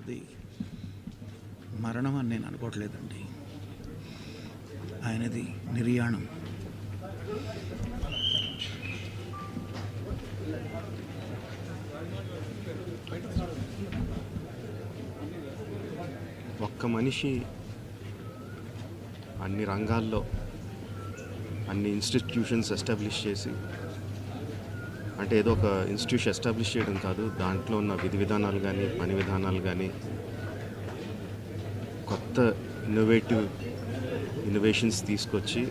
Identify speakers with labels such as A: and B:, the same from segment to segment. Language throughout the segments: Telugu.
A: అది మరణం అని నేను అనుకోవట్లేదండి. ఆయనది నిర్యాణం.
B: ఒక్క మనిషి అన్ని రంగాల్లో అన్ని ఇన్స్టిట్యూషన్స్ ఎస్టాబ్లిష్ చేసి, అంటే ఏదో ఒక ఇన్స్టిట్యూషన్ ఎస్టాబ్లిష్ చేయడం కాదు, దాంట్లో ఉన్న విధి విధానాలు కానీ పని విధానాలు కానీ కొత్త ఇన్నోవేషన్స్ తీసుకొచ్చి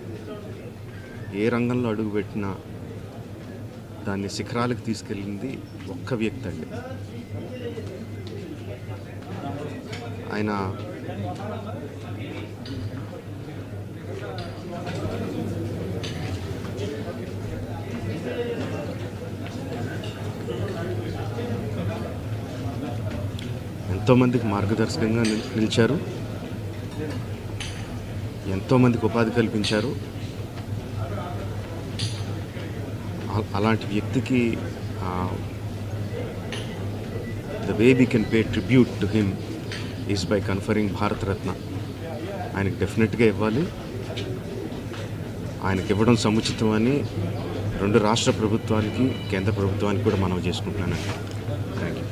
B: ఏ రంగంలో అడుగుపెట్టినా దాన్ని శిఖరాలకు తీసుకెళ్ళింది ఒక్క వ్యక్తి అండి. ఆయన ఎంతోమందికి మార్గదర్శకంగా నిలిచారు, ఎంతోమందికి ఉపాధి కల్పించారు. అలాంటి వ్యక్తికి the way we can pay tribute to him is by conferring Bharat Ratna. ఆయనకి డెఫినెట్గా ఇవ్వాలి. ఆయనకి ఇవ్వడం సముచితమని రెండు రాష్ట్ర ప్రభుత్వానికి కేంద్ర ప్రభుత్వానికి కూడా మనవి చేసుకుంటున్నానండి. Thank you.